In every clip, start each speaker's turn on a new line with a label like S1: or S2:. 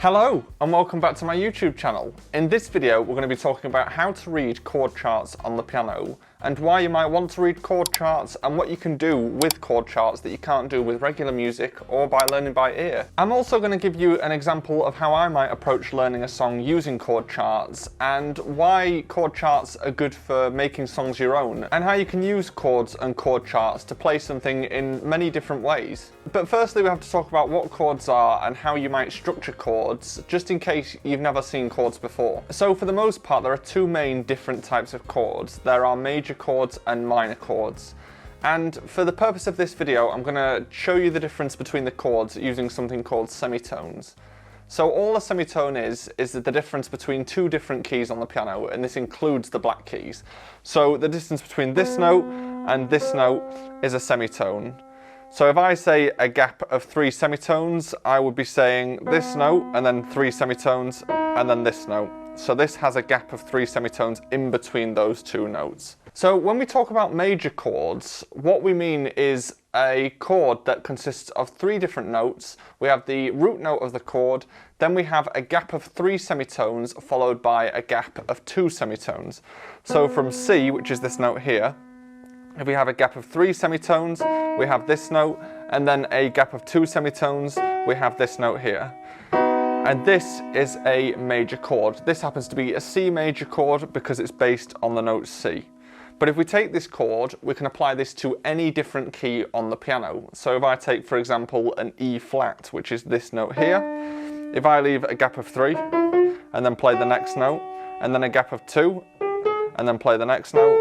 S1: Hello and welcome back to my YouTube channel. In this video we're going to be talking about how to read chord charts on the piano and why you might want to read chord charts and what you can do with chord charts that you can't do with regular music or by learning by ear. I'm also going to give you an example of how I might approach learning a song using chord charts and why chord charts are good for making songs your own and how you can use chords and chord charts to play something in many different ways. But firstly we have to talk about what chords are and how you might structure chords, just in case you've never seen chords before. So for the most part there are two main different types of chords. There are major chords and minor chords. And for the purpose of this video I'm going to show you the difference between the chords using something called semitones. So all a semitone is the difference between two different keys on the piano, and this includes the black keys. So the distance between this note and this note is a semitone. So if I say a gap of 3 semitones, I would be saying this note and then 3 semitones and then this note. So this has a gap of 3 semitones in between those two notes. So when we talk about major chords, what we mean is a chord that consists of 3 different notes. We have the root note of the chord, then we have a gap of 3 semitones followed by a gap of 2 semitones. So from C, which is this note here, if we have a gap of 3 semitones, we have this note, and then a gap of 2 semitones, we have this note here. And this is a major chord. This happens to be a C major chord because it's based on the note C. But if we take this chord, we can apply this to any different key on the piano. So if I take, for example, an E flat, which is this note here, if I leave a gap of 3, and then play the next note, and then a gap of 2, and then play the next note,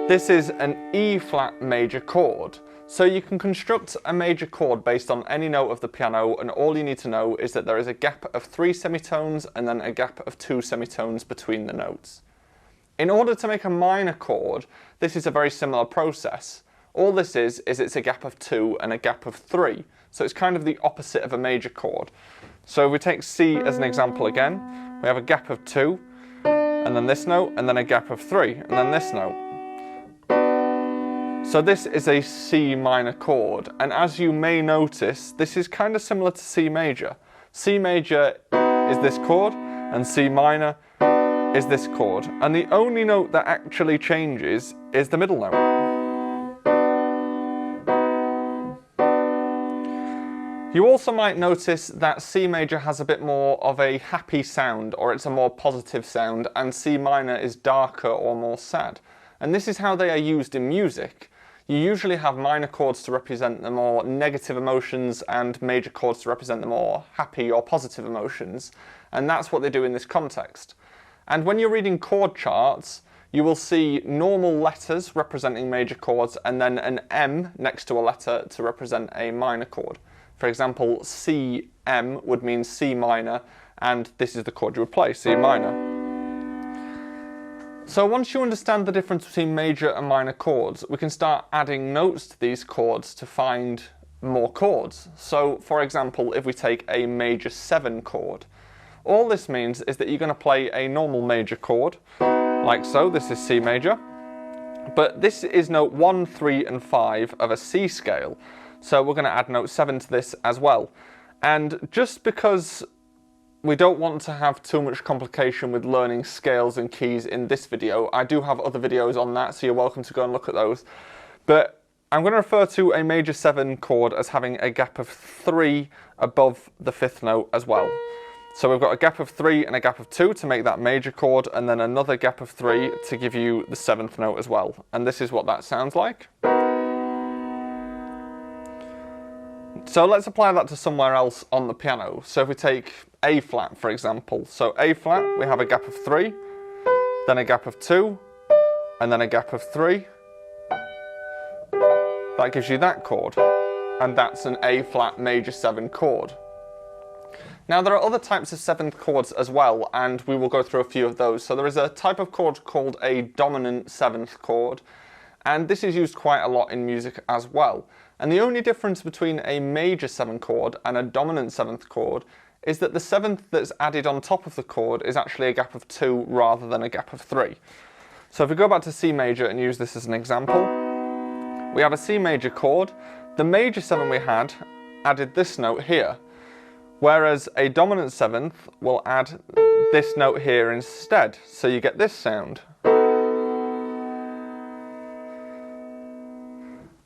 S1: this is an E flat major chord. So you can construct a major chord based on any note of the piano, and all you need to know is that there is a gap of 3 semitones and then a gap of 2 semitones between the notes. In order to make a minor chord, this is a very similar process. All this is it's a gap of 2 and a gap of 3. So it's kind of the opposite of a major chord. So if we take C as an example again, we have a gap of 2, and then this note, and then a gap of 3, and then this note. So this is a C minor chord, and as you may notice, this is kind of similar to C major. C major is this chord, and C minor is this chord, and the only note that actually changes is the middle note. You also might notice that C major has a bit more of a happy sound, or it's a more positive sound, and C minor is darker or more sad. And this is how they are used in music. You usually have minor chords to represent the more negative emotions and major chords to represent the more happy or positive emotions. And that's what they do in this context. And when you're reading chord charts, you will see normal letters representing major chords and then an M next to a letter to represent a minor chord. For example, CM would mean C minor, and this is the chord you would play, C minor. So once you understand the difference between major and minor chords, we can start adding notes to these chords to find more chords. So for example, if we take a major 7 chord, all this means is that you're going to play a normal major chord, like so. This is C major, but this is note 1, 3 and 5 of a C scale. So we're going to add note 7 to this as well. And just because we don't want to have too much complication with learning scales and keys in this video, I do have other videos on that, so you're welcome to go and look at those. But I'm going to refer to a major 7 chord as having a gap of 3 above the 5th note as well. So we've got a gap of 3 and a gap of 2 to make that major chord, and then another gap of 3 to give you the 7th note as well. And this is what that sounds like. So let's apply that to somewhere else on the piano. So if we take A flat, for example. So A flat, we have a gap of 3, then a gap of 2, and then a gap of 3. That gives you that chord, and that's an A flat major 7 chord. Now there are other types of 7th chords as well, and we will go through a few of those. So there is a type of chord called a dominant 7th chord, and this is used quite a lot in music as well. And the only difference between a major 7 chord and a dominant 7th chord is that the 7th that's added on top of the chord is actually a gap of 2 rather than a gap of 3. So if we go back to C major and use this as an example, we have a C major chord. The major 7 we had added this note here, Whereas a dominant seventh will add this note here instead, so you get this sound.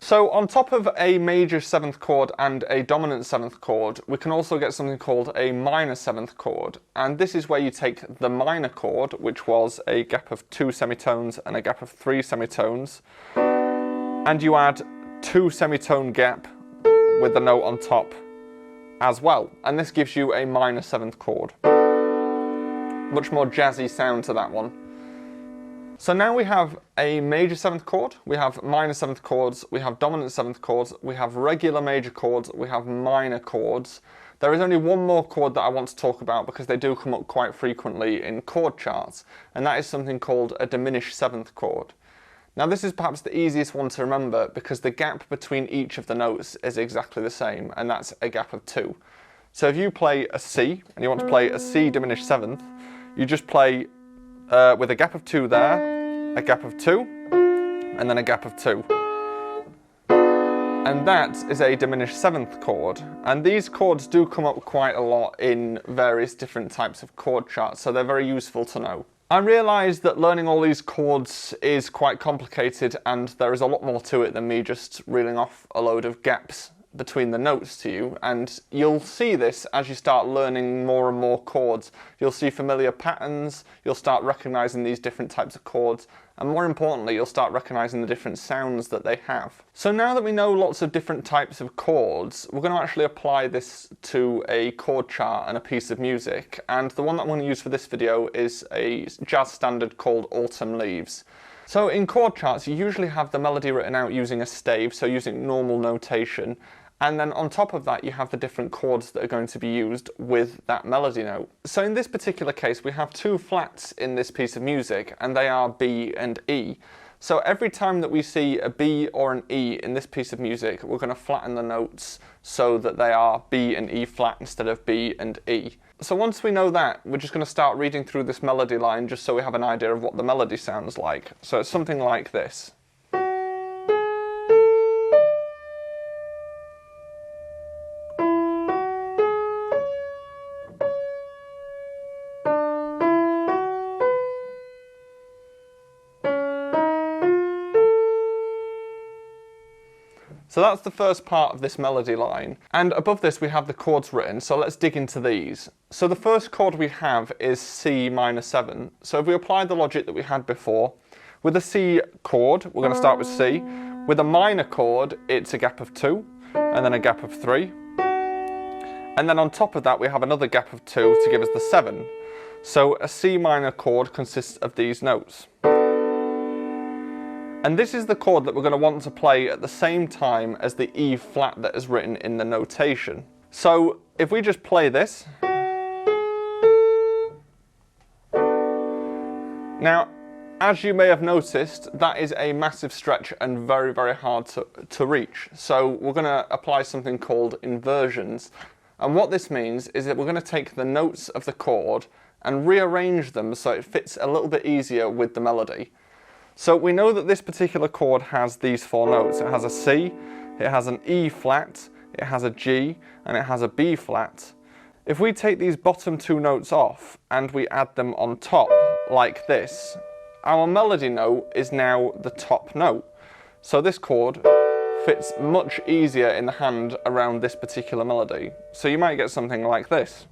S1: So on top of a major seventh chord and a dominant seventh chord, we can also get something called a minor seventh chord. And this is where you take the minor chord, which was a gap of 2 semitones and a gap of 3 semitones, and you add 2 semitone gap with the note on top as well. And this gives you a minor seventh chord. Much more jazzy sound to that one. So now we have a major seventh chord, we have minor seventh chords, we have dominant seventh chords, we have regular major chords, we have minor chords. There is only one more chord that I want to talk about because they do come up quite frequently in chord charts, and that is something called a diminished seventh chord. Now this is perhaps the easiest one to remember because the gap between each of the notes is exactly the same, and that's a gap of 2. So if you play a C, and you want to play a C diminished seventh, you just play with a gap of 2 there, a gap of 2, and then a gap of 2. And that is a diminished seventh chord. And these chords do come up quite a lot in various different types of chord charts, so they're very useful to know. I realise that learning all these chords is quite complicated, and there is a lot more to it than me just reeling off a load of gaps between the notes to you, and you'll see this as you start learning more and more chords. You'll see familiar patterns, you'll start recognising these different types of chords, and more importantly you'll start recognising the different sounds that they have. So now that we know lots of different types of chords, we're going to actually apply this to a chord chart and a piece of music, and the one that I'm going to use for this video is a jazz standard called Autumn Leaves. So in chord charts you usually have the melody written out using a stave, so using normal notation, and then on top of that you have the different chords that are going to be used with that melody note. So in this particular case we have 2 flats in this piece of music, and they are B and E. So every time that we see a B or an E in this piece of music, we're going to flatten the notes so that they are B and E flat instead of B and E. So once we know that, we're just going to start reading through this melody line just so we have an idea of what the melody sounds like. So it's something like this. So that's the first part of this melody line, and above this we have the chords written, so let's dig into these. So the first chord we have is C minor 7. So if we apply the logic that we had before, with a C chord we're going to start with C. With a minor chord it's a gap of 2, and then a gap of 3. And then on top of that we have another gap of 2 to give us the 7. So a C minor chord consists of these notes. And this is the chord that we're going to want to play at the same time as the E flat that is written in the notation. So if we just play this. Now, as you may have noticed, that is a massive stretch and very, very hard to reach. So we're going to apply something called inversions. And what this means is that we're going to take the notes of the chord and rearrange them so it fits a little bit easier with the melody. So we know that this particular chord has these 4 notes. It has a C, it has an E flat, it has a G, and it has a B flat. If we take these bottom 2 notes off and we add them on top like this, our melody note is now the top note. So this chord fits much easier in the hand around this particular melody. So you might get something like this.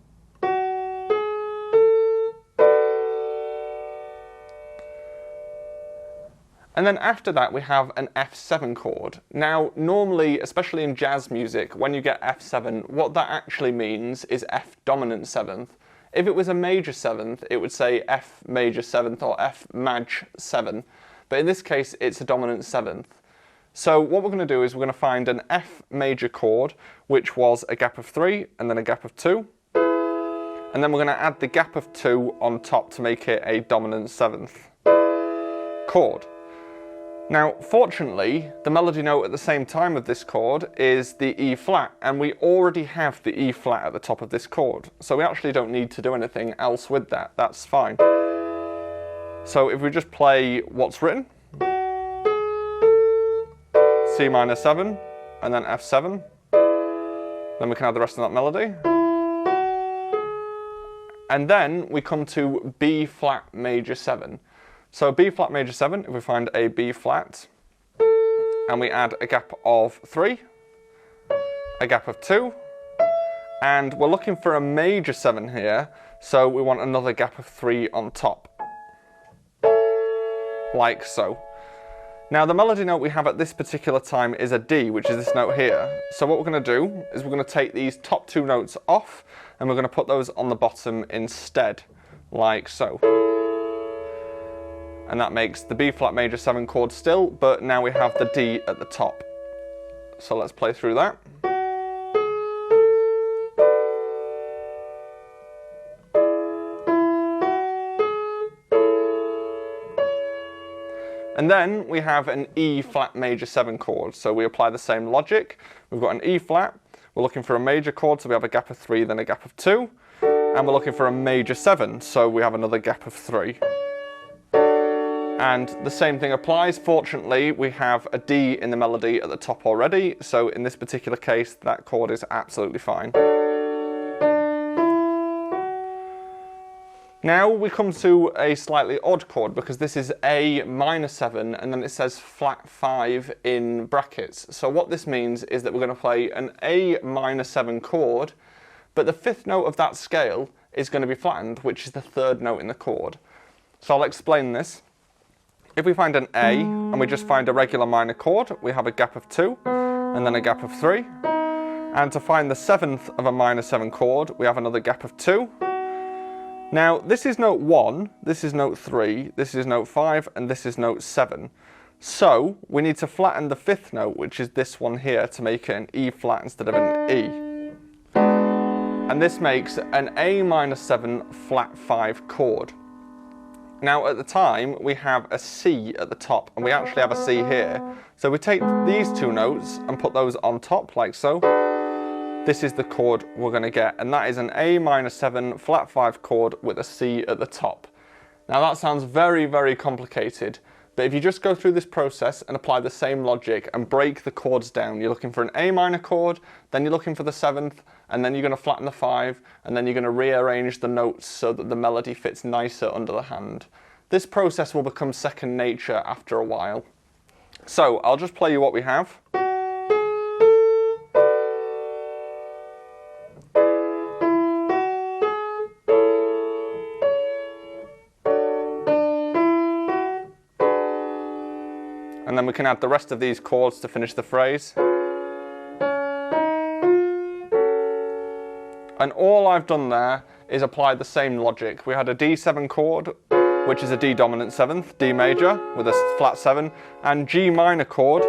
S1: And then after that we have an F7 chord. Now normally, especially in jazz music, when you get F7, what that actually means is F dominant 7th. If it was a major 7th, it would say F major 7th or F maj 7. But in this case it's a dominant 7th. So what we're going to do is we're going to find an F major chord, which was a gap of 3 and then a gap of 2. And then we're going to add the gap of 2 on top to make it a dominant 7th chord. Now, fortunately, the melody note at the same time of this chord is the E flat, and we already have the E flat at the top of this chord, so we actually don't need to do anything else with that. That's fine. So if we just play what's written, C minor 7, and then F7, then we can add the rest of that melody. And then we come to B flat major 7. So B flat major 7, if we find a B flat, and we add a gap of 3, a gap of 2, and we're looking for a major 7 here, so we want another gap of 3 on top, like so. Now the melody note we have at this particular time is a D, which is this note here. So what we're going to do is we're going to take these top 2 notes off and we're going to put those on the bottom instead, like so. And that makes the B flat major 7 chord still, but now we have the D at the top. So let's play through that. And then we have an E flat major 7 chord, so we apply the same logic. We've got an E flat, we're looking for a major chord, so we have a gap of 3, then a gap of 2. And we're looking for a major 7, so we have another gap of 3. And the same thing applies. Fortunately, we have a D in the melody at the top already, so in this particular case, that chord is absolutely fine. Now we come to a slightly odd chord because this is A minor 7 and then it says flat 5 in brackets. So what this means is that we're going to play an A minor 7 chord, but the 5th note of that scale is going to be flattened, which is the 3rd note in the chord. So I'll explain this. If we find an A and we just find a regular minor chord, we have a gap of 2 and then a gap of 3. And to find the 7th of a minor 7 chord, we have another gap of 2. Now, this is note 1, this is note 3, this is note 5, and this is note 7. So, we need to flatten the 5th note, which is this one here, to make it an E flat instead of an E. And this makes an A minor 7 flat 5 chord. Now, at the time, we have a C at the top, and we actually have a C here. So we take these 2 notes and put those on top, like so. This is the chord we're going to get, and that is an A minor 7 flat 5 chord with a C at the top. Now that sounds very, very complicated, but if you just go through this process and apply the same logic and break the chords down, you're looking for an A minor chord, then you're looking for the 7th, and then you're going to flatten the 5, and then you're going to rearrange the notes so that the melody fits nicer under the hand. This process will become second nature after a while. So I'll just play you what we have. And then we can add the rest of these chords to finish the phrase. And all I've done there is apply the same logic. We had a D7 chord, which is a D dominant 7th, D major with a flat 7, and G minor chord,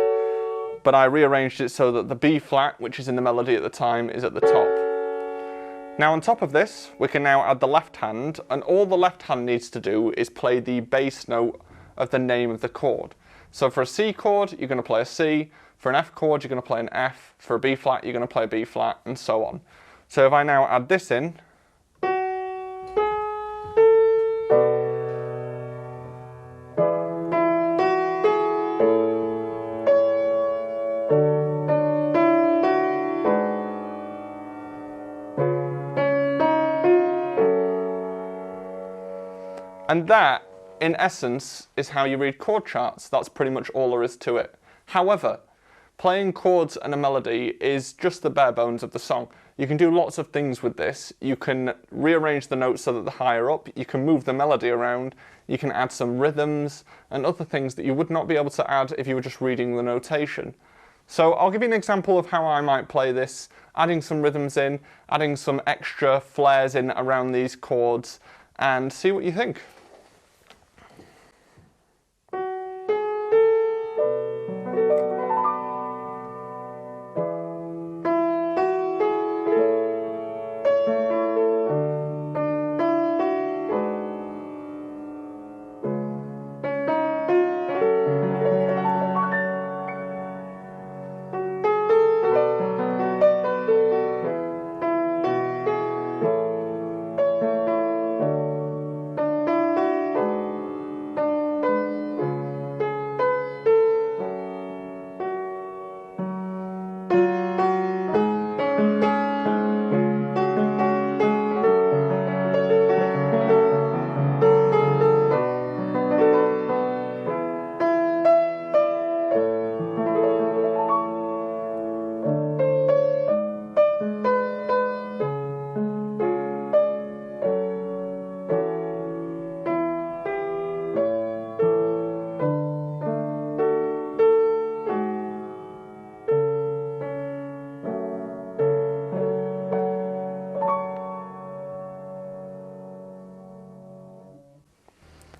S1: but I rearranged it so that the B flat, which is in the melody at the time, is at the top. Now on top of this, we can now add the left hand, and all the left hand needs to do is play the bass note of the name of the chord. So for a C chord, you're going to play a C. For an F chord, you're going to play an F. For a B flat, you're going to play a B flat, and so on. So if I now add this in, and that, in essence, is how you read chord charts. That's pretty much all there is to it. However, playing chords and a melody is just the bare bones of the song. You can do lots of things with this. You can rearrange the notes so that they're higher up, you can move the melody around, you can add some rhythms and other things that you would not be able to add if you were just reading the notation. So I'll give you an example of how I might play this, adding some rhythms in, adding some extra flares in around these chords, and see what you think.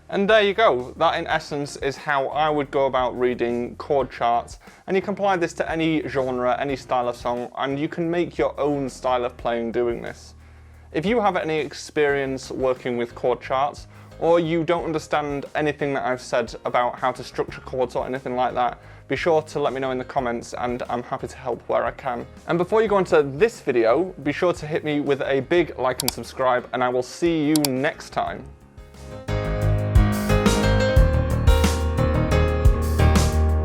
S1: And there you go. That in essence is how I would go about reading chord charts. And you can apply this to any genre, any style of song, and you can make your own style of playing doing this. If you have any experience working with chord charts, or you don't understand anything that I've said about how to structure chords or anything like that, be sure to let me know in the comments and I'm happy to help where I can. And before you go into this video, be sure to hit me with a big like and subscribe, and I will see you next time.